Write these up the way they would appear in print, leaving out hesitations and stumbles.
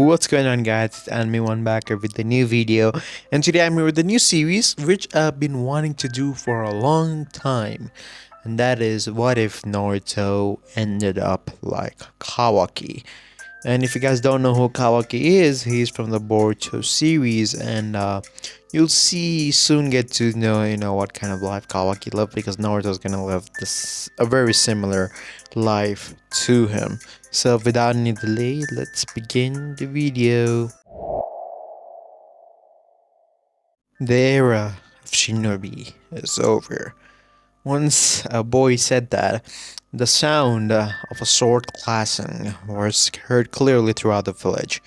what's going on, guys? It's Anime One back here with the new video, and today I'm here with a new series which I've been wanting to do for a long time, and that is what if Naruto ended up like Kawaki. And if you guys don't know who Kawaki is, he's from the Boruto series, and you'll see soon get to know what kind of life Kawaki lived, because Naruto's gonna live this a very similar life to him. So without any delay, let's begin the video. The era of shinobi is over. Once a boy said that, the sound of a sword clashing was heard clearly throughout the village.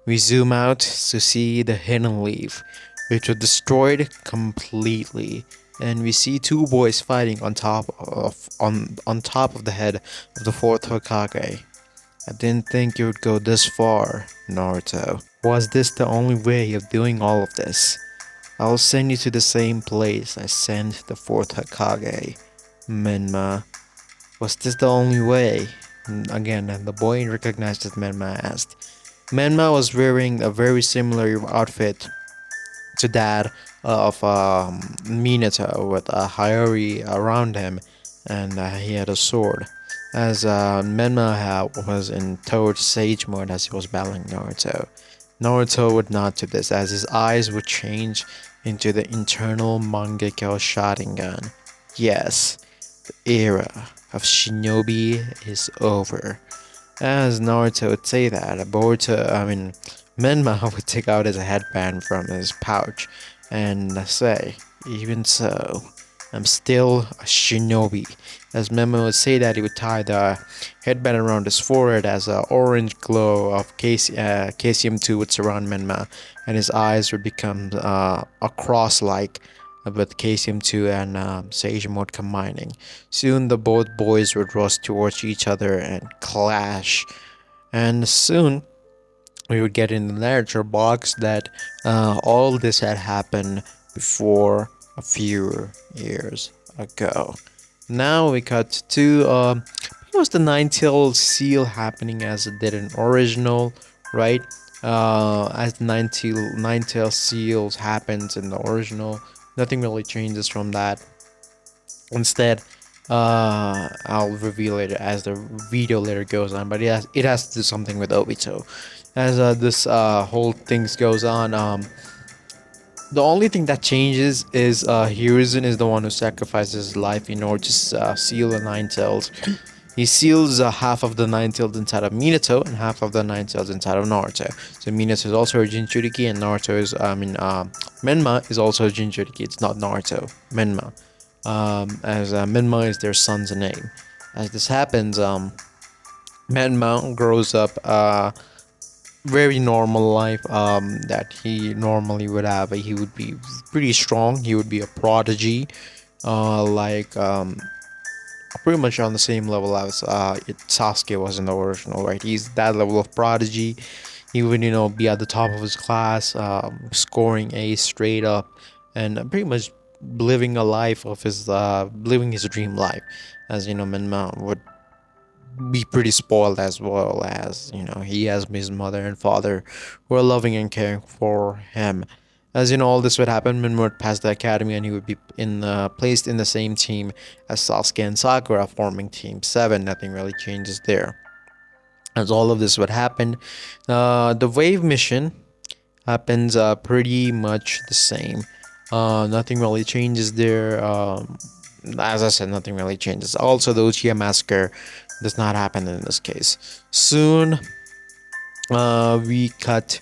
We zoom out to see the hidden leaf, which was destroyed completely, and we see two boys fighting on top of the head of the fourth Hokage. I didn't think you would go this far, Naruto. Was this the only way of doing all of this? I'll send you to the same place I sent the fourth Hokage, Menma. Was this the only way? Again, the boy recognized that Menma asked. Menma was wearing a very similar outfit to that of Minato, with a Hayori around him, and he had a sword. As Menma was in toad sage mode as he was battling Naruto. Naruto would nod to this as his eyes would change into the internal Mangekyo Sharingan. Yes, the era of shinobi is over. As Naruto would say that, Menma would take out his headband from his pouch and say, "Even so, I'm still a shinobi." As Menma would say that, he would tie the headband around his forehead as an orange glow of Caesium-2 would surround Menma, and his eyes would become a cross-like, with Caesium-2 and Sage Mode combining. Soon the both boys would rush towards each other and clash, and soon we would get in the narrator box that all this had happened before a few years ago. Now we cut to it was the nine-tailed seal happening as it did in original, right? As the nine-tailed seals happens in the original, nothing really changes from that. Instead, I'll reveal it as the video later goes on, but it has to do something with Obito. As this whole thing goes on, the only thing that changes is Hiruzen is the one who sacrifices his life in order to seal the nine tails. He seals half of the nine tails inside of Minato and half of the nine tails inside of Naruto. So Minato is also a Jinchuriki, and Naruto is Menma is also a Jinchuriki. It's not Naruto, Menma. As Menma is their son's name. As this happens, Menma grows up very normal life that he normally would have. He would be pretty strong. He would be a prodigy, pretty much on the same level as Sasuke was in the original, right? He's that level of prodigy. He would be at the top of his class, scoring A's straight up, and pretty much living a life of his living his dream life. As Menma would be pretty spoiled, as well as he has his mother and father who are loving and caring for him. As all this would happen, Min would pass the academy, and he would be placed in the same team as Sasuke and Sakura, forming Team 7. Nothing really changes there. As all of this would happen, the wave mission happens pretty much the same. Nothing really changes there. As I said, nothing really changes. Also, the Uchiha massacre does not happen in this case. Soon, we cut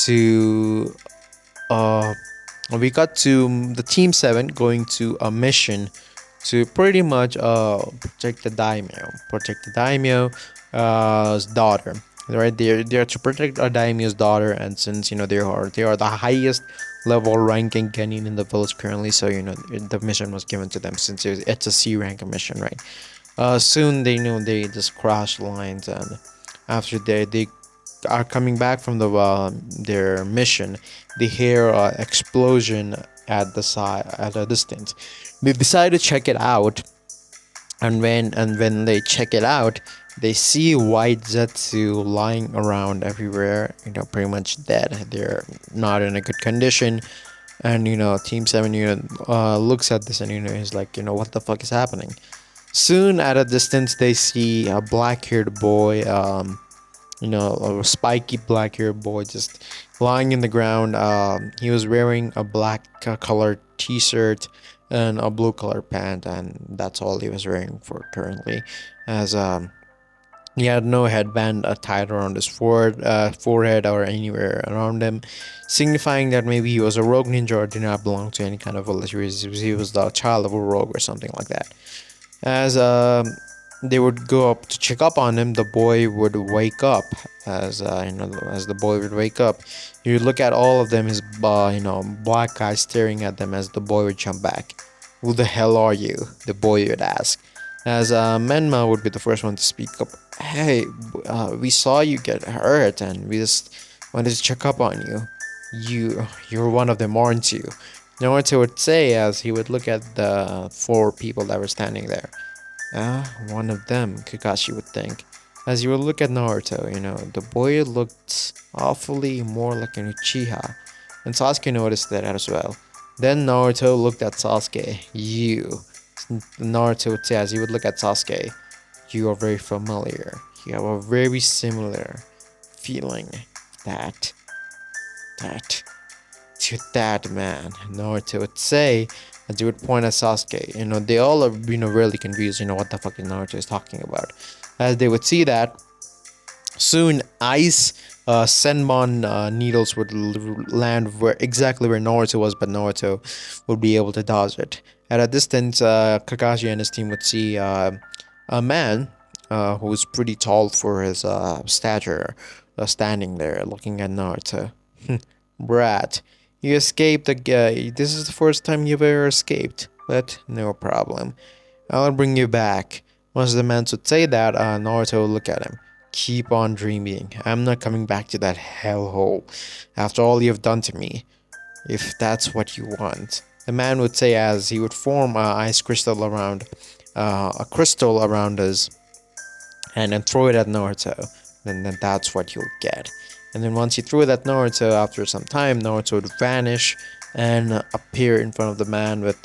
to the Team 7 going to a mission to pretty much protect the daimyo's daughter. Right, they're to protect a daimyo's daughter, and since they are the highest level ranking genin in the village currently, so the mission was given to them since it's a C rank mission, right? Soon they just cross lines, and after they are coming back from their mission, they hear an explosion at a distance. They decide to check it out, and when they check it out, They see white Zetsu lying around everywhere, pretty much dead. They're not in a good condition. And Team 7 looks at this and he's like, what the fuck is happening? Soon at a distance they see a black-haired boy, a spiky black-haired boy just lying in the ground. He was wearing a black colored t-shirt and a blue colored pant, and that's all he was wearing for currently. As he had no headband tied around his forehead or anywhere around him, signifying that maybe he was a rogue ninja or did not belong to any kind of village. He was the child of a rogue or something like that. As they would go up to check up on him, the boy would wake up. As the boy would wake up, you would look at all of them, his black eyes staring at them. As the boy would jump back, "Who the hell are you?" the boy would ask. As Menma would be the first one to speak up. "Hey, we saw you get hurt, and we just wanted to check up on you. You're one of them, aren't you?" Naruto would say as he would look at the four people that were standing there. One of them, Kakashi would think. As you would look at Naruto, the boy looked awfully more like an Uchiha, and Sasuke noticed that as well. Then Naruto looked at Sasuke. Naruto would say as he would look at Sasuke, "You are very familiar. You have a very similar feeling that that to that man." Naruto would say as he would point at Sasuke. They all are really confused. What the fuck is Naruto is talking about? As they would see that soon, ice senmon needles would land exactly where Naruto was, but Naruto would be able to dodge it. At a distance, Kakashi and his team would see a man who was pretty tall for his stature, standing there looking at Naruto. "Brat, you escaped again. This is the first time you've ever escaped, but no problem. I'll bring you back." Once the man would say that, Naruto would look at him. "Keep on dreaming. I'm not coming back to that hellhole after all you've done to me, if that's what you want." The man would say as he would form a crystal around us, and then throw it at Naruto. Then that's what you'll get. And then once he threw it at Naruto, after some time, Naruto would vanish and appear in front of the man with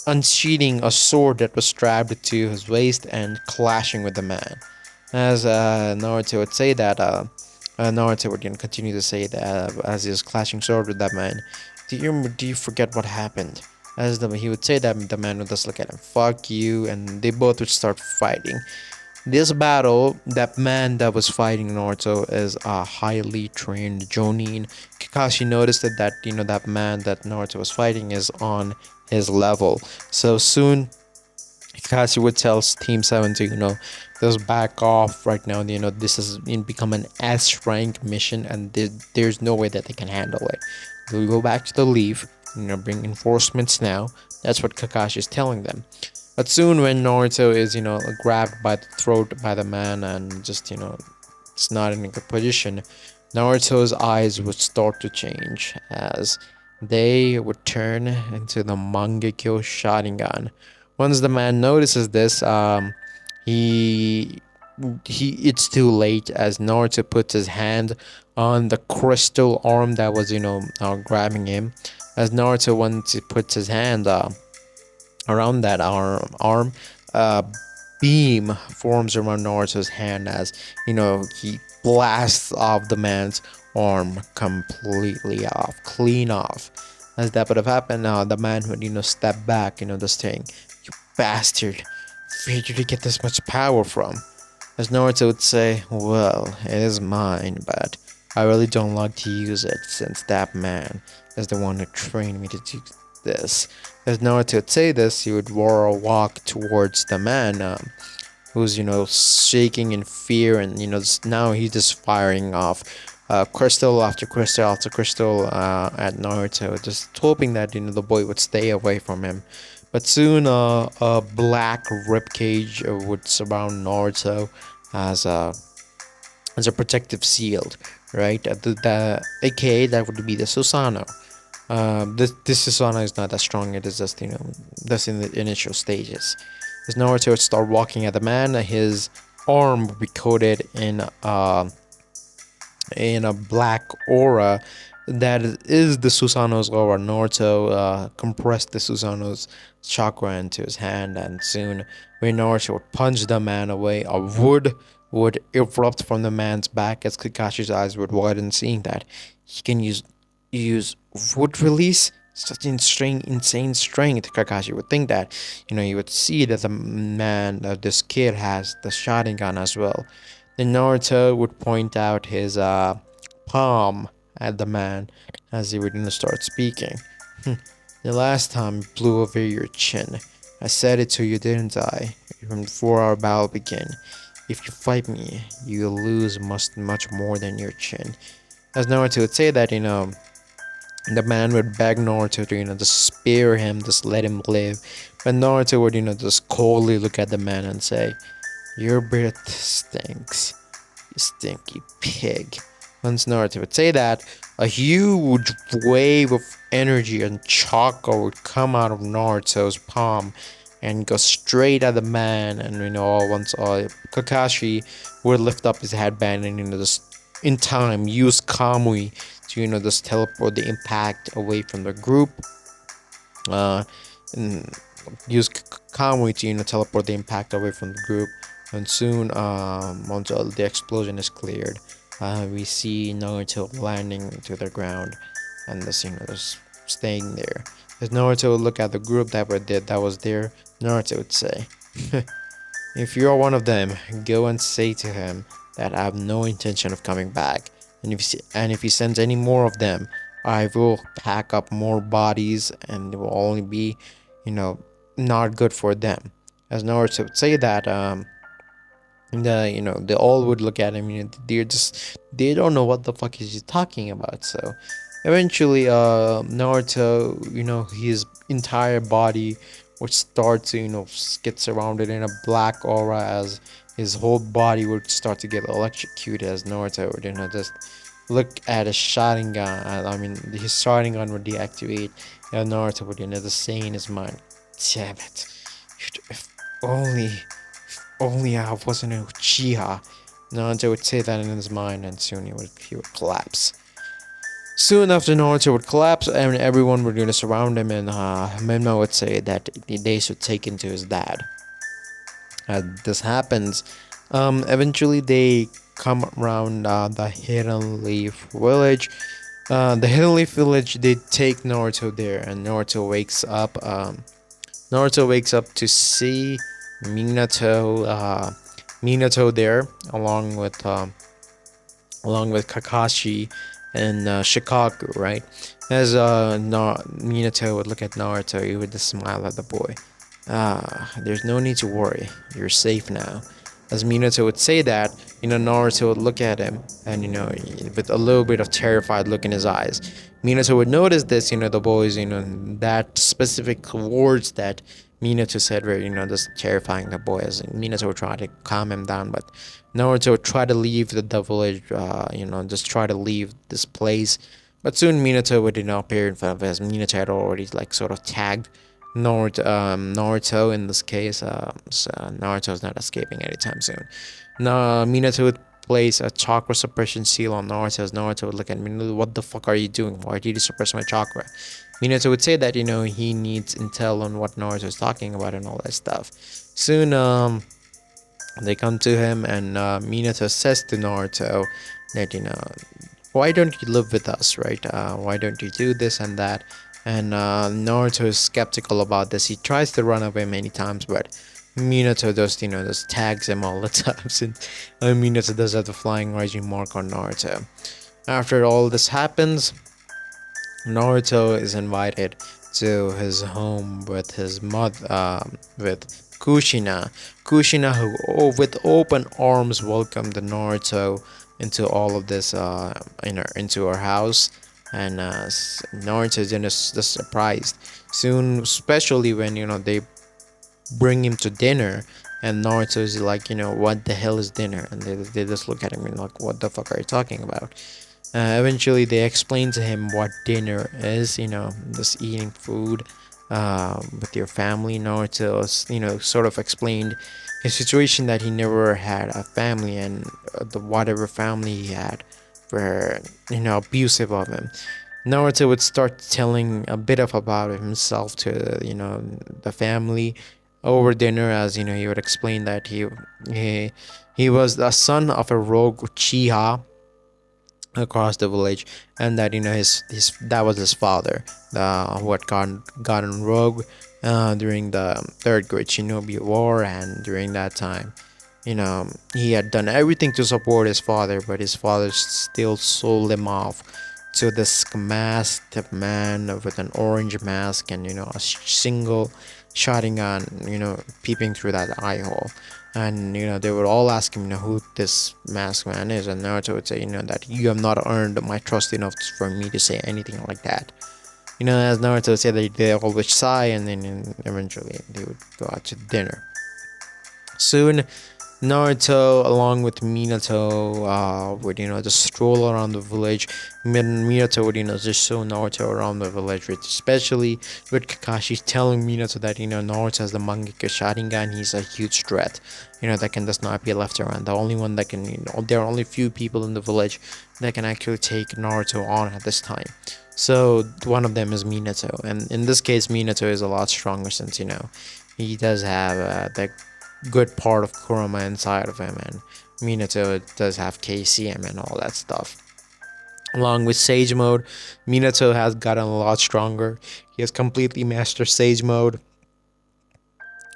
unsheathing a sword that was strapped to his waist and clashing with the man. As Naruto would say that, Naruto would continue to say that as he was clashing sword with that man, do you forget what happened?" As he would say that, the man would just look at him, "Fuck you," and they both would start fighting. This battle, that man that was fighting Naruto is a highly trained Jonin. Kakashi noticed that man that Naruto was fighting is on his level. So soon, Kakashi would tell Team 7 to, just back off right now. This has become an S rank mission, and there's no way that they can handle it. They'll go back to the leaf, bring reinforcements now. That's what Kakashi is telling them. But soon when Naruto is, grabbed by the throat by the man and just, it's not in a good position, Naruto's eyes would start to change as they would turn into the Mangekyo Sharingan. Once the man notices this, he it's too late as Naruto puts his hand on the crystal arm that was, grabbing him. As Naruto once he puts his hand around that arm, beam forms around Naruto's hand as he blasts off the man's arm completely off, clean off. As that would have happened, the man would step back, just saying, "You bastard, where did you get this much power from?" As Naruto would say, "Well, it is mine, but I really don't like to use it since that man is the one who trained me to do this." As Naruto would say this, he would walk towards the man who's, shaking in fear, and, now he's just firing off crystal after crystal after crystal at Naruto, just hoping that, the boy would stay away from him. But soon a black ribcage would surround Naruto as a protective shield, right? AKA that would be the Susanoo. This Susanoo is not that strong. It is just, just in the initial stages. As Naruto would start walking at the man, his arm would be coated in a black aura that is the Susanoo's aura. Naruto compressed the Susanoo's chakra into his hand, and soon when Naruto would punch the man away, a wood would erupt from the man's back as Kakashi's eyes would widen, seeing that he can use wood release. Such insane strength. Kakashi would think that, you would see that the man, this kid, has the Sharingan as well. Then Naruto would point out his palm at the man as he would start speaking. The last time you blew over your chin, I said it to you, didn't I? Even before our battle began. If you fight me, you'll lose much more than your chin. As Naruto would say that, the man would beg Naruto to, just spare him, just let him live. But Naruto would, just coldly look at the man and say, your breath stinks, you stinky pig. Once Naruto would say that, a huge wave of energy and chakra would come out of Naruto's palm and go straight at the man. And once Kakashi would lift up his headband and just in time use Kamui to just teleport the impact away from the group. And use Kamui to teleport the impact away from the group. And soon, once the explosion is cleared, we see Naruto landing to the ground, and the just staying there. As Naruto would look at the group that was there, Naruto would say, "If you are one of them, go and say to him that I have no intention of coming back. And if he sends any more of them, I will pack up more bodies, and it will only be, not good for them." As Naruto would say that, they all would look at him. They don't know what the fuck is he talking about. So eventually, Naruto, his entire body would start to get surrounded in a black aura as his whole body would start to get electrocuted. As Naruto would just look at his Sharingan. I mean, his Sharingan would deactivate, and Naruto would just say in his mind, "Damn it! If only I wasn't a Uchiha." Naruto would say that in his mind, and soon he would collapse. Soon after Naruto would collapse, and everyone would surround him, and Menma would say that they should take him to his dad. This happens. Eventually, they come around the Hidden Leaf Village. The Hidden Leaf Village, they take Naruto there, and Naruto wakes up. Naruto wakes up to see Minato there, along with Kakashi and Shikaku, right? As Minato would look at Naruto, he would just smile at the boy. There's no need to worry. You're safe now. As Minato would say that, Naruto would look at him, and with a little bit of terrified look in his eyes. Minato would notice this, the boys, that specific words that Minato said were, just terrifying the boy. As Minato would try to calm him down, but Naruto would try to leave the village, just try to leave this place. But soon Minato would, appear in front of us. Minato had already, sort of tagged Naruto in this case. So Naruto's not escaping anytime soon. Now, Minato would place a chakra suppression seal on Naruto. As Naruto would look at me, "What the fuck are you doing? Why did you suppress my chakra?" Minato would say that, he needs intel on what Naruto is talking about and all that stuff. Soon, they come to him, and Minato says to Naruto that, "Why don't you live with us, right? Why don't you do this and that?" And Naruto is skeptical about this. He tries to run away many times, but Minato just tags him all the times, and Minato does have the flying rising mark on Naruto. After all this happens, Naruto is invited to his home with his mother, with Kushina. Kushina, who with open arms welcomed Naruto into all of this, into her house. And Naruto is just surprised. Soon, especially when they bring him to dinner, and Naruto is like, "What the hell is dinner?" And they just look at him and like, "What the fuck are you talking about?" Eventually, they explain to him what dinner is. Just eating food with your family. Naruto, sort of explained his situation that he never had a family, and the whatever family he had were abusive of him. Naruto would start telling a bit of about himself to the family over dinner, as he would explain that he he was the son of a rogue Uchiha across the village, and that his that was his father, who had gotten rogue during the third great Shinobi War, and during that time, he had done everything to support his father, but his father still sold him off to this masked man with an orange mask and a single shotgun, peeping through that eye hole. And they would all ask him, who this masked man is, and Naruto would say, that you have not earned my trust enough for me to say anything like that. As Naruto would say, they always sigh, and then eventually they would go out to dinner. Soon, Naruto, along with Minato, would just stroll around the village. Minato would just show Naruto around the village, especially with Kakashi telling Minato that Naruto has the Mangekyo Sharingan. He's a huge threat, that can just not be left around. The only one that can, there are only few people in the village that can actually take Naruto on at this time. So one of them is Minato, and in this case, Minato is a lot stronger since he does have the good part of Kurama inside of him, and Minato does have KCM and all that stuff. Along with Sage Mode, Minato has gotten a lot stronger. He has completely mastered Sage Mode,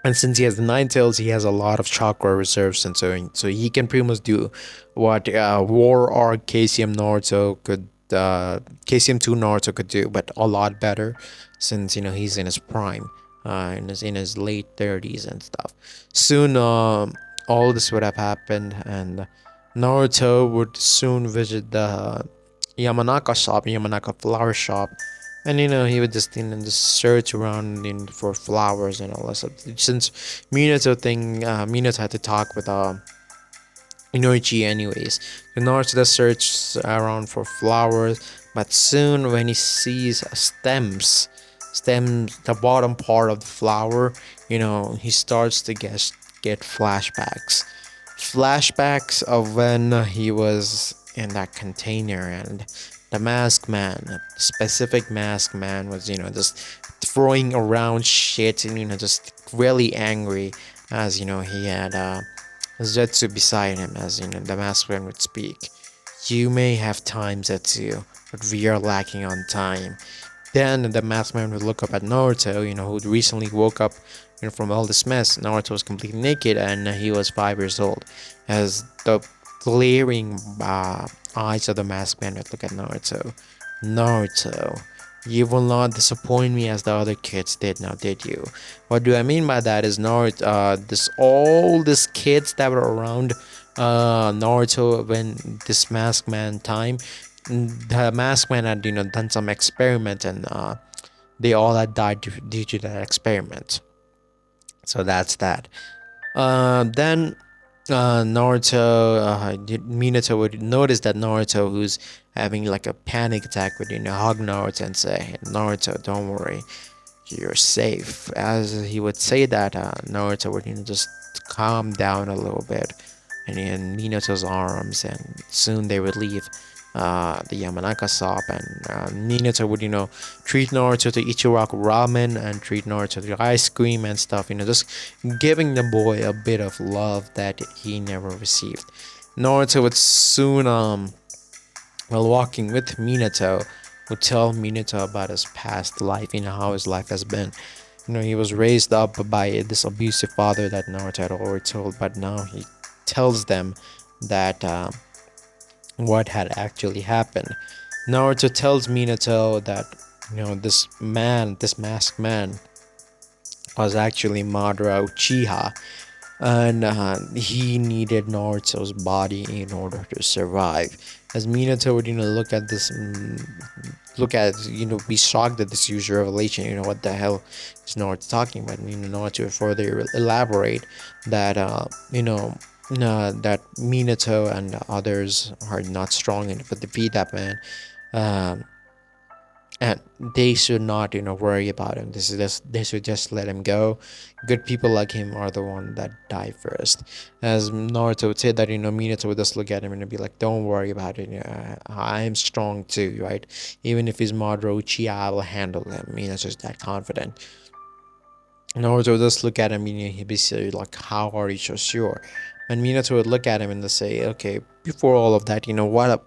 and since he has the Nine Tails, he has a lot of chakra reserves, and so he can pretty much do what War Arc KCM Naruto could. KCM 2 Naruto could do, but a lot better, since he's in his prime, in his late 30s and stuff. Soon, all this would have happened, and Naruto would soon visit the Yamanaka flower shop, and he would just just search around for flowers and all that stuff. Since Minato had to talk with Inoichi anyways. Naruto does search around for flowers, but soon when he sees stems, the bottom part of the flower, he starts to get flashbacks of when he was in that container, and the masked man, the specific masked man, was just throwing around shit, and just really angry, as he had Zetsu beside him, as the masked man would speak. You may have time, Zetsu, but we are lacking on time. Then the masked man would look up at Naruto, who'd recently woke up from all this mess. Naruto was completely naked, and he was 5 years old. As the glaring eyes of the masked man would look at Naruto. Naruto, you will not disappoint me as the other kids did, now did you? What do I mean by that is Naruto, all these kids that were around Naruto when this masked man time, the masked man had done some experiment, and they all had died due to that experiment. So that's that. Then Minato would notice that Naruto, who's having like a panic attack, would hug Naruto and say, "Hey, Naruto, don't worry, you're safe." As he would say that, Naruto would just calm down a little bit, and in Minato's arms, and soon they would leave the Yamanaka shop, and Minato would treat Naruto to Ichiraku ramen and treat Naruto to ice cream and stuff, just giving the boy a bit of love that he never received. Naruto would soon while walking with Minato, would tell Minato about his past life, how his life has been. He was raised up by this abusive father that Naruto had already told, but now he tells them that what had actually happened. Naruto tells Minato that this masked man, was actually Madara Uchiha, and he needed Naruto's body in order to survive. As Minato would look at this, be shocked at this huge revelation. What the hell is Naruto talking about? Naruto would further elaborate that that Minato and others are not strong enough to defeat that man. and they should not worry about him. They should just let him go. Good people like him are the one that die first. As Naruto would say that Minato would just look at him and be like, don't worry about it, I am strong too, right? Even if he's Madara Uchiha, I will handle him. Minato's that confident. Naruto would just look at him and he'd be say like, how are you so sure? And Minato would look at him and say, okay, before all of that,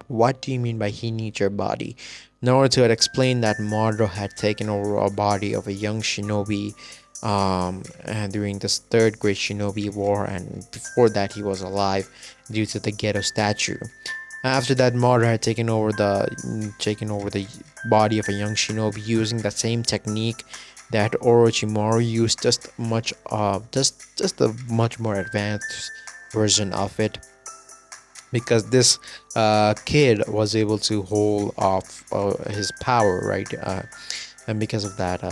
what do you mean by he needs your body? Naruto had explained that Madara had taken over a body of a young shinobi and during this third great shinobi war, and before that he was alive due to the ghetto statue. After that, Madara had taken over the body of a young shinobi using that same technique that Orochimaru used, just a much more advanced version of it, because this kid was able to hold off his power, right? And because of that,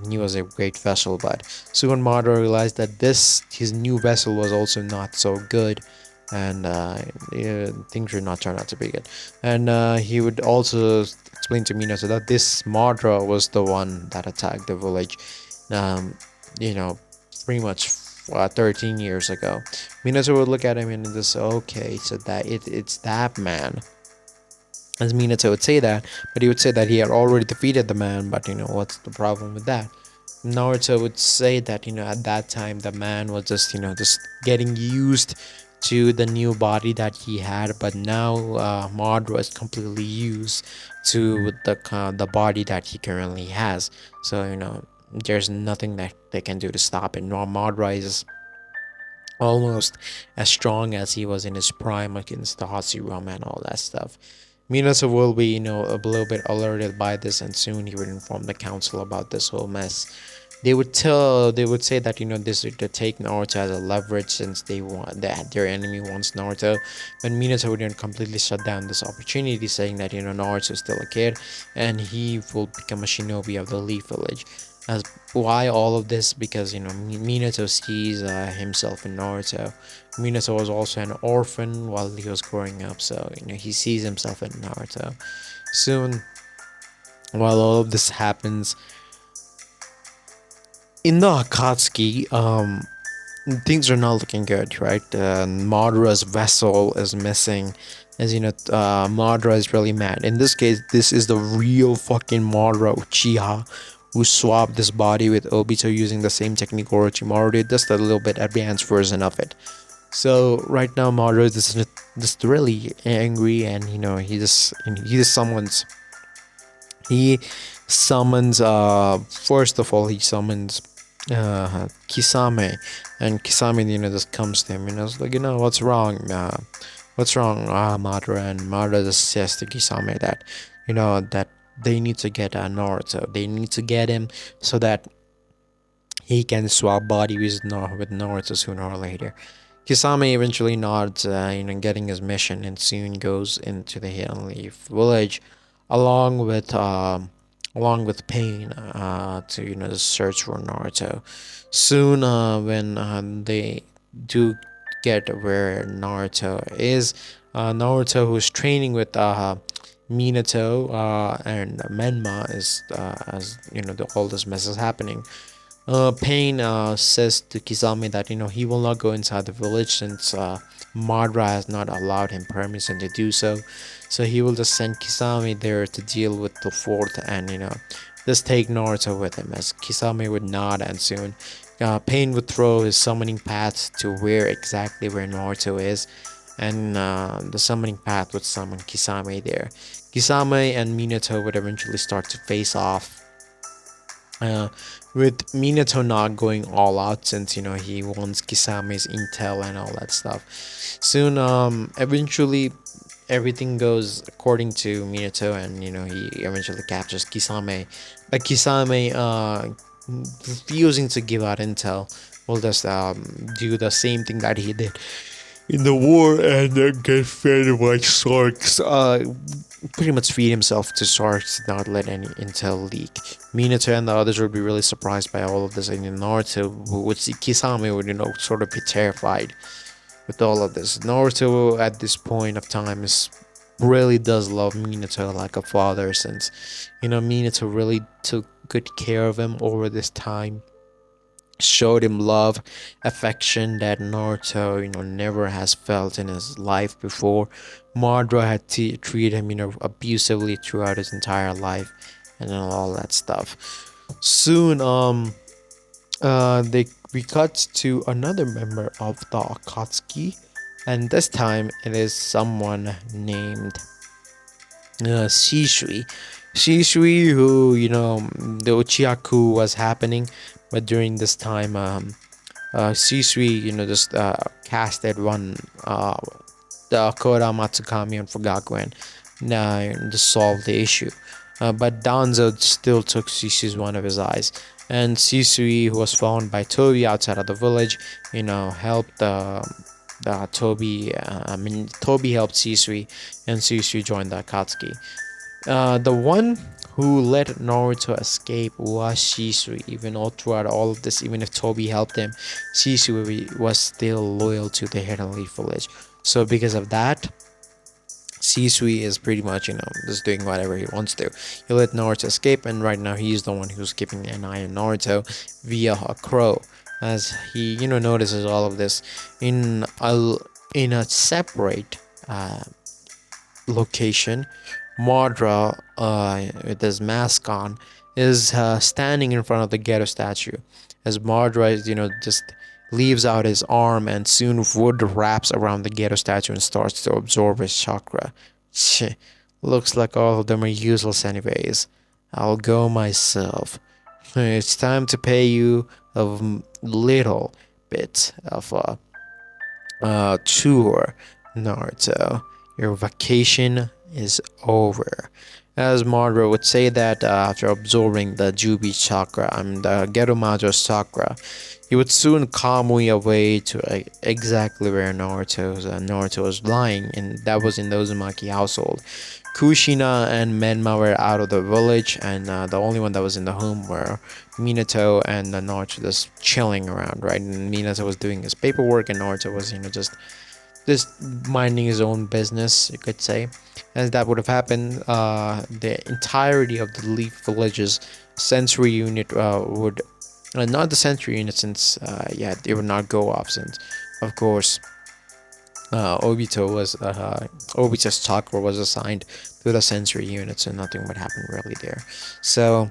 he was a great vessel. But soon Madara realized that this his new vessel was also not so good, and yeah, things would not turn out to be good. And he would also explain to Minato that this Madara was the one that attacked the village, um, you know, pretty much 13 years ago. Minato would look at him and just, okay, so it's that man. As Minato would say that, but he would say that he had already defeated the man, but what's the problem with that? Naruto would say that at that time the man was just getting used to the new body that he had, but now Madara is completely used to the body that he currently has. So there's nothing that they can do to stop it. Madara is almost as strong as he was in his prime against the Hashirama and all that stuff. Minato will be, a little bit alerted by this, and soon he would inform the council about this whole mess. They would say that this would take Naruto as a leverage, since they want that their enemy wants Naruto. But Minato would completely shut down this opportunity, saying that Naruto is still a kid and he will become a shinobi of the Leaf Village. As why all of this? Because Minato sees himself in Naruto. Minato was also an orphan while he was growing up, so he sees himself in Naruto. Soon, while all of this happens in the Akatsuki, things are not looking good, right? Madara's vessel is missing. As Madara is really mad. In this case, this is the real fucking Madara Uchiha, who swapped this body with Obito using the same technique Orochimaru did, just a little bit advanced version of it. So right now Madara is just really angry, and he just summons first of all he summons Kisame, and Kisame just comes to him and is like, what's wrong, Madara? And Madara just says to Kisame that that they need to get Naruto. They need to get him so that he can swap body with Naruto sooner or later. Kisame eventually nods, getting his mission, and soon goes into the Hidden Leaf Village, along with Pain, to search for Naruto. Soon, when they do get where Naruto is, Naruto, who's training with Minato and Menma, is as all this mess is happening. Pain says to Kisame that he will not go inside the village, since Madara has not allowed him permission to do so. So he will just send Kisame there to deal with the fort, and just take Naruto with him. As Kisame would nod, and soon Pain would throw his summoning path to where Naruto is, and the summoning path would summon Kisame there. Kisame and Minato would eventually start to face off, with Minato not going all out, since he wants Kisame's intel and all that stuff. Soon, eventually everything goes according to Minato, and he eventually captures Kisame. But Kisame, refusing to give out intel, will just do the same thing that he did in the war, and get fed by sharks. Pretty much feed himself to sharks, not let any intel leak. Minato and the others would be really surprised by all of this, and Naruto, who would see Kisame, would sort of be terrified with all of this. Naruto at this point of time is really does love Minato like a father, since Minato really took good care of him over this time, showed him love, affection that Naruto, never has felt in his life before. Madara had treated him, abusively throughout his entire life, and all that stuff. Soon, they we cut to another member of the Akatsuki, and this time it is someone named Shishui. Shishui, who the Uchihaku was happening, but during this time, Shisui, just casted one the Koda Matsukami on Fugakuen to solve the issue. But Danzo still took Sisui's one of his eyes. And Sisui, who was found by Toby outside of the village, helped Toby. Toby helped Sisui, and Sisui joined the Akatsuki. The one who let Naruto escape was Shisui. Even all throughout all of this, even if Toby helped him, Shisui was still loyal to the Hidden Leaf Village. So because of that, Shisui is pretty much, just doing whatever he wants to. He let Naruto escape, and right now he's the one who's keeping an eye on Naruto via a crow, as he, notices all of this in a separate location. Madara, with his mask on, is standing in front of the ghetto statue. As Madara is, just leaves out his arm, and soon wood wraps around the ghetto statue and starts to absorb his chakra. Looks like all of them are useless anyways. I'll go myself. It's time to pay you a little bit of a tour, Naruto. Your vacation is over. As Madara would say that after absorbing the Jubi chakra and the Gerumajo's chakra, he would soon Kamui away to exactly where Naruto was lying, and that was in the Uzumaki household. Kushina and Menma were out of the village, and the only one that was in the home were Minato and Naruto just chilling around, right? And Minato was doing his paperwork, and Naruto was, just minding his own business, you could say. As that would have happened, the entirety of the Leaf Village's sensory unit would, not the sensory unit, since they would not go off, since of course Obito's chakra was assigned to the sensory unit, so nothing would happen really there. So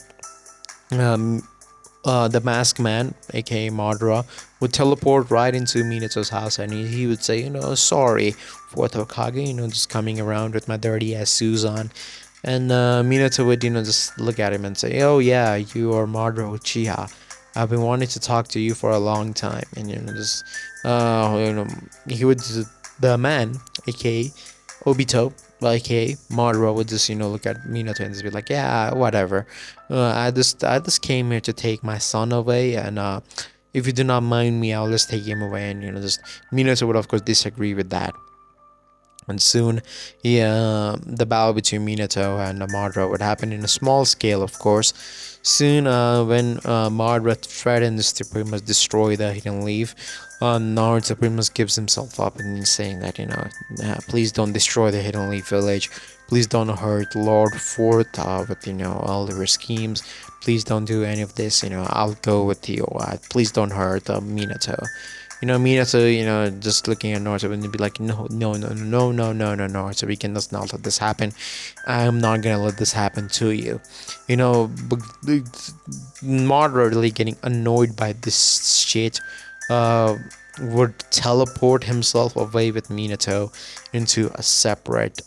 the masked man, aka Madara, would teleport right into Minato's house, and he would say, sorry, Fourth Hokage, just coming around with my dirty ass shoes on. And Minato would, just look at him and say, oh yeah, you are Madara Uchiha. I've been wanting to talk to you for a long time. And, he would, the man, aka Obito, aka Madara, would just look at Minato and just be like, yeah, whatever. I just came here to take my son away, and if you do not mind me, I'll just take him away. And just Minato would of course disagree with that. And soon, the battle between Minato and Madara would happen in a small scale, of course. Soon, when Madara threatens to pretty much destroy the Hidden Leaf, Naruto pretty much gives himself up and he's saying that, please don't destroy the Hidden Leaf Village. Please don't hurt Lord Fourth with, all of your schemes. Please don't do any of this. I'll go with you. Please don't hurt Minato. Minato, just looking at Naruto and be like, no, Naruto, we can just not let this happen. I'm not gonna let this happen to you. Madara really getting annoyed by this shit, would teleport himself away with Minato into a separate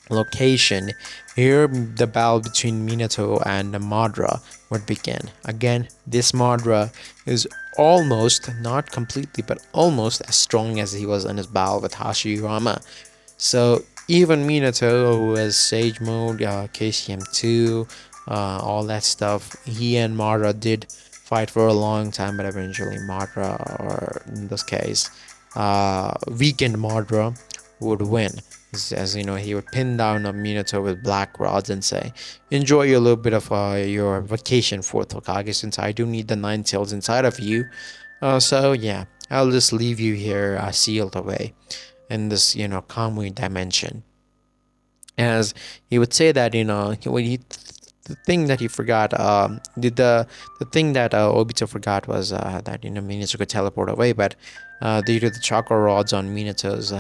location. Here, the battle between Minato and Madara would begin. Again, this Madara is almost, not completely, but almost as strong as he was in his battle with Hashirama. So even Minato, who has Sage Mode, KCM2, all that stuff, he and Madara did fight for a long time, but eventually Madara, or in this case, weakened Madara, would win. As he would pin down Minato with black rods and say, enjoy a little bit of your vacation, Fourth Hokage, since I do need the nine tails inside of you. So yeah, I'll just leave you here sealed away in this Kamui dimension. as he would say that when he the thing that he forgot the thing that Obito forgot was that Minato could teleport away, but due to the chakra rods on Minato's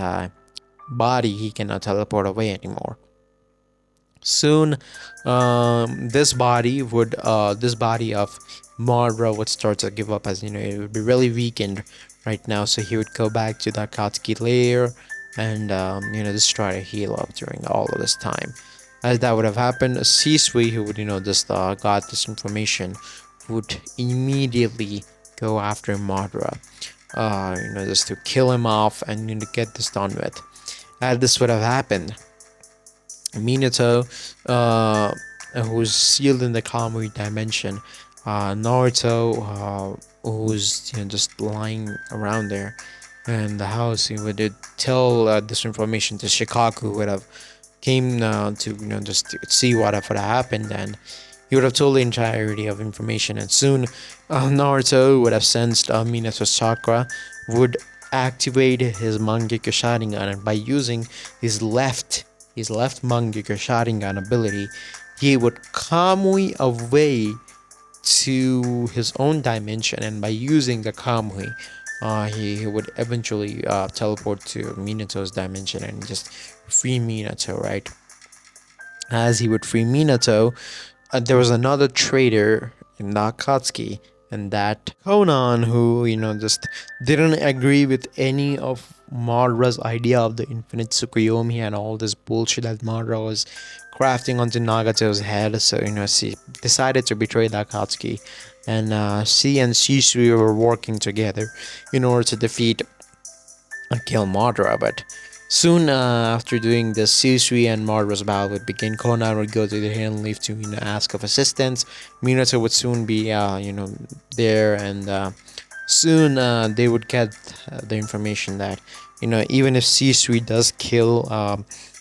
body, he cannot teleport away anymore. Soon, this body of Madara would start to give up, as it would be really weakened right now. So he would go back to the Akatsuki lair and just try to heal up during all of this time. As that would have happened, Sisui, who would just got this information, would immediately go after Madara, just to kill him off and get this done with. As this would have happened, Minato, who's sealed in the Kamui dimension, Naruto, who's just lying around there in the house, he would tell this information to Shikaku, who would have came to just to see what would have happened, and he would have told the entirety of information. And soon, Naruto would have sensed Minato's chakra, would activate his Mangekyo Sharingan, and by using his left Mangekyo Sharingan ability, he would Kamui away to his own dimension, and by using the Kamui, he would eventually teleport to Minato's dimension and just free Minato, right? As he would free Minato, there was another traitor in Nakatsuki, and that Conan, who just didn't agree with any of Madara's idea of the infinite Tsukuyomi and all this bullshit that Madara was crafting onto Nagato's head. So she decided to betray Nakatsuki, and she and Shisui were working together in order to defeat and kill Madara. But soon after doing this, Shisui and Madara's battle would begin. Konan would go to the Hidden Leaf to ask of assistance. Minato would soon be there, and soon they would get the information that even if Shisui does kill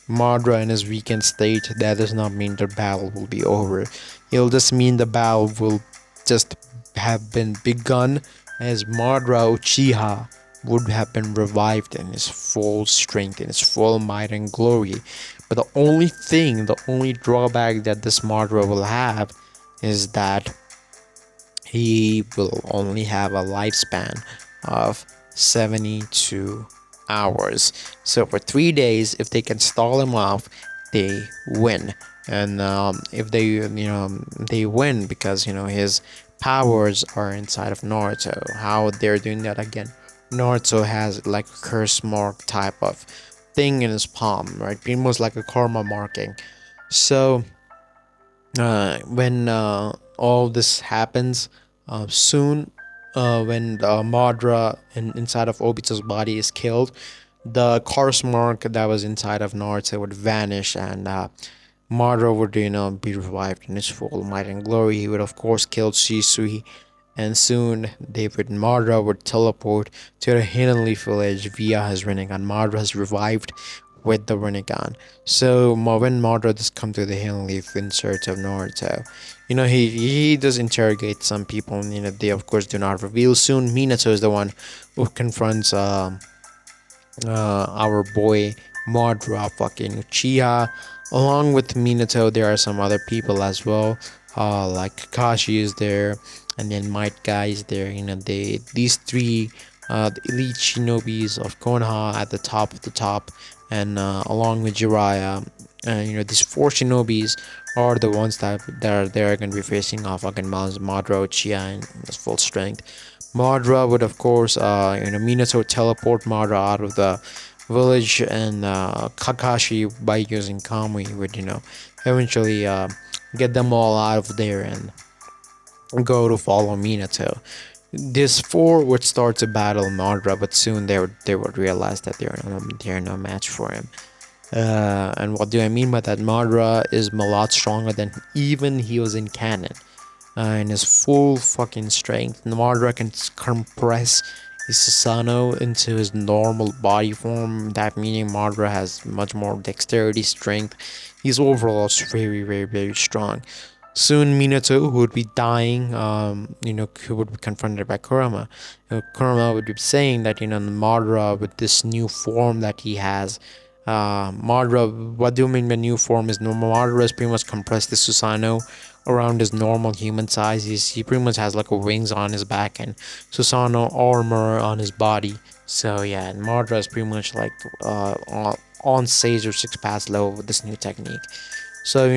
Madara in his weakened state, that does not mean the battle will be over. It'll just mean the battle will just have been begun, as Madara Uchiha would have been revived in his full strength, in his full might and glory. But the only drawback that this Madara will have is that he will only have a lifespan of 72 hours. So for 3 days, if they can stall him off, they win. And if they win because his powers are inside of Naruto. How they're doing that again? Naruto has like a curse mark type of thing in his palm, right? Almost like a karma marking. So when all this happens, soon, when Madara inside of Obito's body is killed, the curse mark that was inside of Naruto would vanish, and Madara would be revived in his full might and glory. He would of course kill Shisui, and soon Madara would teleport to the Hidden Leaf village via his Rinnegan. Madara has revived with the Rinnegan. So when Madara does come to the Hidden Leaf in search of Naruto, he does interrogate some people, and they of course do not reveal. Soon Minato is the one who confronts our boy Madara fucking Uchiha. Along with Minato, there are some other people as well, like Kakashi is there, and then Might Guy is there. These three, the elite shinobis of Konoha at the top of the top, and along with Jiraiya, these four shinobis are the ones that they're going to be facing off against Madara Uchiha in his full strength. Madara would of course, Minato would teleport Madara out of the village, and Kakashi, by using Kamui, would eventually get them all out of there and go to follow Minato. These four would start to battle Madara, but soon they would realize that they're no match for him. And what do I mean by that? Madara is a lot stronger than even he was in canon. In his full fucking strength, Madara can compress his Susanoo into his normal body form. That meaning Madara has much more dexterity, strength. He's overall very, very, very strong. Soon Minato, who would be dying, who would be confronted by Kurama. Kurama would be saying that Madara, with this new form that he has, Madara, what do you mean by new form is normal? Madara is pretty much compressed the Susanoo around his normal human size. He pretty much has like a wings on his back and Susanoo armor on his body. So yeah, and Madara is pretty much like on stage or 6 paths level with this new technique. So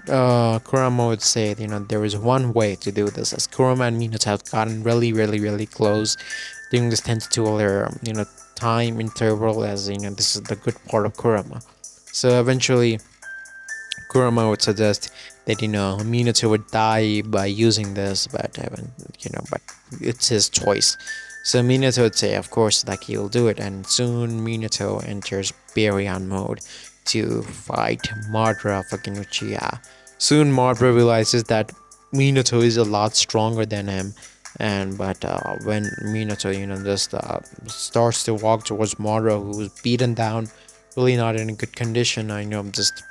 Kurama would say there is one way to do this, as Kurama and Minato have gotten really, really, really close during this tentacular time interval, as this is the good part of Kurama. So eventually Kurama would suggest that Minato would die by using this, but but it's his choice. So Minato would say, of course, like he'll do it, and soon Minato enters Baryon mode to fight Madara fucking Uchiha. Soon Madara realizes that Minato is a lot stronger than him, and but when Minato just starts to walk towards Madara, who's beaten down, really not in a good condition, just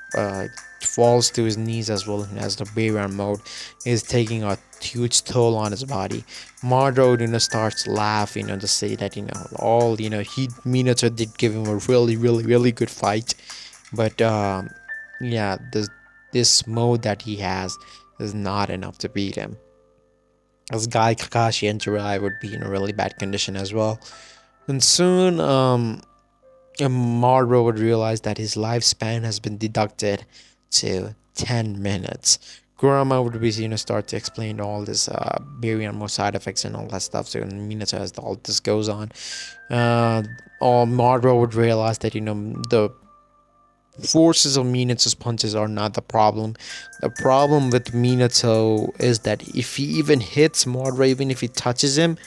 falls to his knees, as well as the Baryon mode is taking a huge toll on his body. Madara starts to laugh, to say that all he Minato did give him a really, really, really good fight, but yeah, this mode that he has is not enough to beat him, as Guy, Kakashi, and Jirai would be in a really bad condition as well. And soon Madara would realize that his lifespan has been deducted to 10 minutes. Kurama would be, start to explain all this Baryon mode side effects and all that stuff. So Minato, as all this goes on, all Madara would realize that the forces of Minato's punches are not the problem. The problem with Minato is that if he even hits Madara, even if he touches him,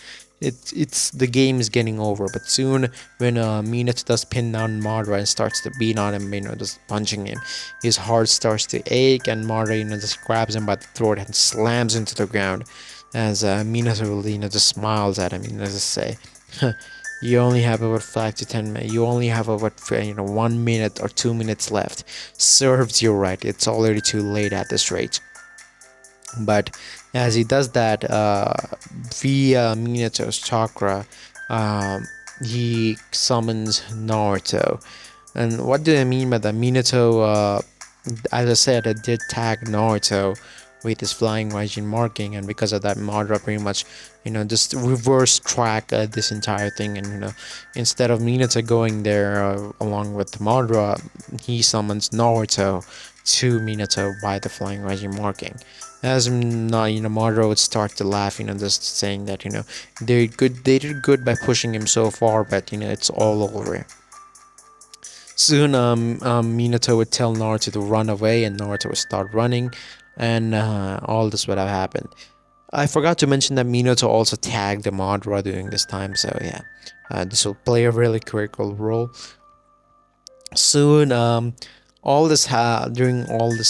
it's the game is getting over. But soon, when Minato does pin down Madara and starts to beat on him, just punching him, his heart starts to ache, and Madara, just grabs him by the throat and slams into the ground. As Minato, just smiles at him, just say, "You only have about 5 to 10 minutes. You only have about 1 minute or 2 minutes left. Serves you right. It's already too late at this rate." But as he does that, via Minato's chakra, he summons Naruto. And what do I mean by that? Minato, as I said, I did tag Naruto with his flying Raijin marking, and because of that, Madara pretty much, just reverse track this entire thing, and instead of Minato going there along with Madara, he summons Naruto to Minato by the flying Raijin marking. As Madara would start to laugh, just saying that they did good by pushing him so far, but it's all over. Soon, Minato would tell Naruto to run away, and Naruto would start running, and all this would have happened. I forgot to mention that Minato also tagged Madara during this time, so yeah, this will play a really critical role. Soon, during all this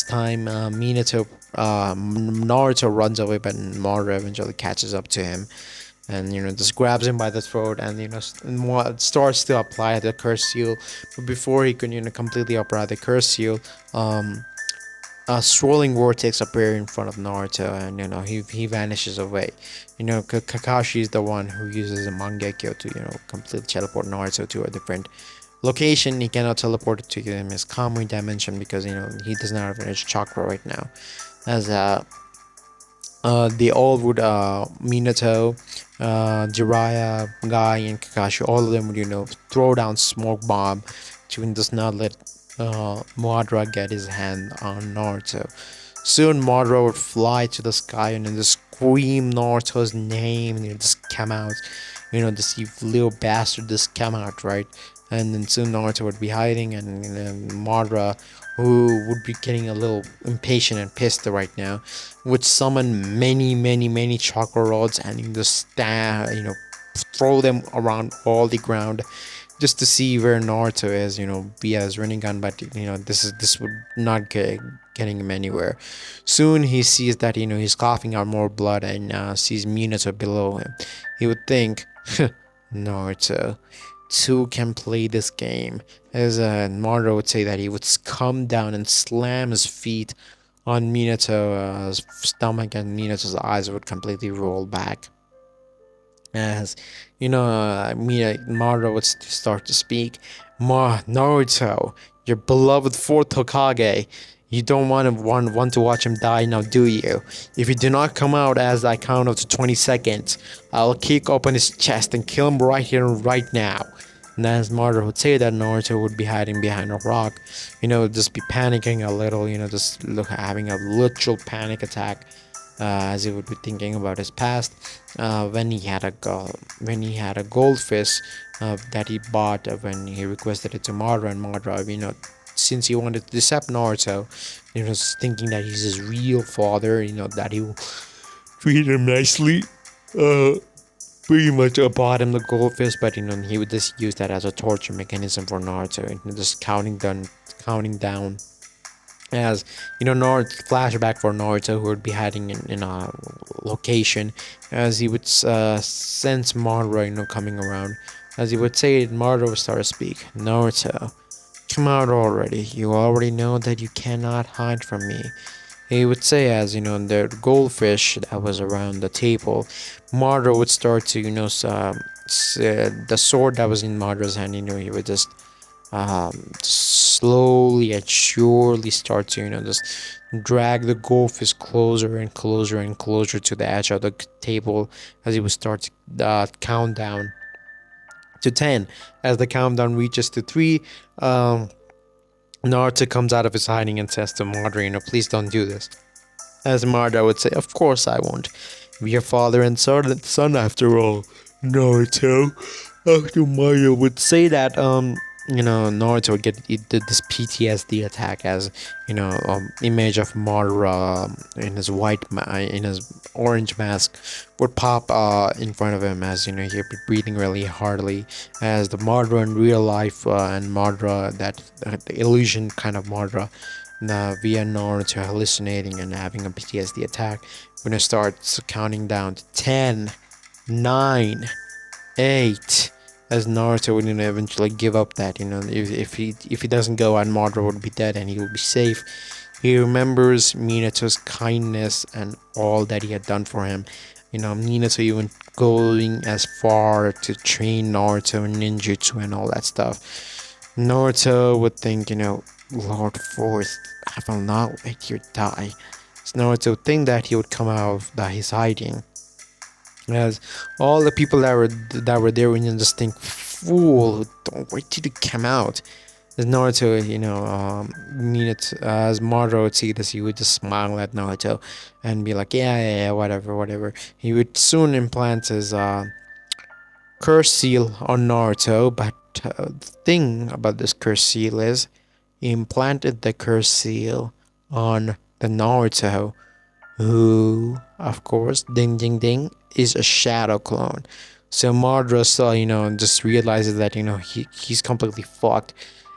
time, Naruto runs away, but Madara eventually catches up to him, and just grabs him by the throat, and starts to apply the curse seal. But before he could completely apply the curse seal, a swirling vortex appear in front of Naruto, and he vanishes away. Kakashi is the one who uses a Mangekyo to completely teleport Naruto to a different location. He cannot teleport it to his Kamui dimension because he does not have an edge chakra right now. As they all would Minato, Jiraiya, Guy, and Kakashi, all of them would throw down smoke bomb to just not let Madara get his hand on Naruto. Soon Madara would fly to the sky and just scream Naruto's name, and just come out. This little bastard just come out, right? And then soon Naruto would be hiding, and Madara, who would be getting a little impatient and pissed right now, would summon many, many, many chakra rods, and just throw them around all the ground, just to see where Naruto is, via his running gun. But this would not getting him anywhere. Soon he sees that he's coughing out more blood, and sees Minato below him. He would think, Naruto, two can play this game. As Naruto would say that he would come down and slam his feet on Minato's stomach, and Minato's eyes would completely roll back. As Madara would start to speak. Naruto, your beloved fourth Hokage. You don't want to watch him die now, do you? If you do not come out as I count up to 20 seconds, I'll kick open his chest and kill him right here and right now. And as Madara would say that, Naruto would be hiding behind a rock, just be panicking a little, just having a literal panic attack, as he would be thinking about his past, when he had a goldfish that he bought when he requested it to Madara, and Madara, since he wanted to decept Naruto, thinking that he's his real father, that he will treat him nicely. Uh, Pretty much bought him the goldfish, but he would just use that as a torture mechanism for Naruto, just counting down as Naruto flashback for Naruto, who would be hiding in a location, as he would sense Madara coming around, as he would say, Madara would start to speak. Naruto, come out already, you already know that you cannot hide from me. He would say, as the goldfish that was around the table, Madara would start to the sword that was in Madara's hand, he would just slowly and surely start to just drag the goldfish closer and closer and closer to the edge of the table, as he would start to count down to 10. As the countdown reaches to 3, Naruto comes out of his hiding and says to Madara, please don't do this. As Madara would say, of course I won't. We're your father and son after all, Naruto. After Madara would say that, Naruto would get this PTSD attack, as image of Madara in his in his orange mask would pop in front of him, as he'd be breathing really hardly, as the Madara in real life, and Madara that the illusion kind of Madara, via Naruto hallucinating and having a PTSD attack, when it starts counting down to 10, 9, 8, as Naruto would eventually give up that, if he doesn't go, and Madara would be dead and he would be safe. He remembers Minato's kindness and all that he had done for him. Minato even going as far to train Naruto in ninjutsu and all that stuff. Naruto would think, Lord Force, I will not let you die. So Naruto would think that he would come out of that he's hiding, as all the people that were there would just think, fool, don't wait till you come out. As Naruto, as Madara would see this, he would just smile at Naruto and be like, yeah, whatever. He would soon implant his curse seal on Naruto, but the thing about this curse seal is, he implanted the curse seal on the Naruto, who, of course, ding ding ding, is a shadow clone. So Madara saw, just realizes that, he's completely fucked.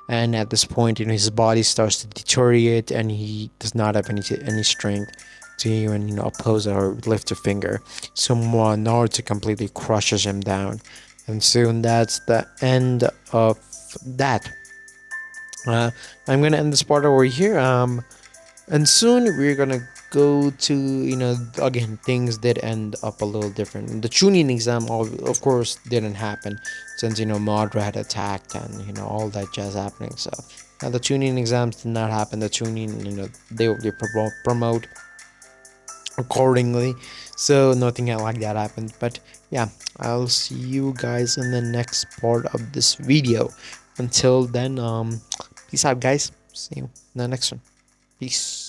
And at this point, his body starts to deteriorate, and he does not have any strength to even, oppose or lift a finger. So Naruto completely crushes him down. And soon that's the end of that. I'm gonna end this part over here. And soon we're gonna go to, again, things did end up a little different. The tuning exam, of course, didn't happen, since Madara had attacked, and all that jazz happening. So the tuning exams did not happen. The tuning, they promote accordingly, so nothing like that happened. But yeah, I'll see you guys in the next part of this video. Until then, peace out, guys. See you in the next one. Peace.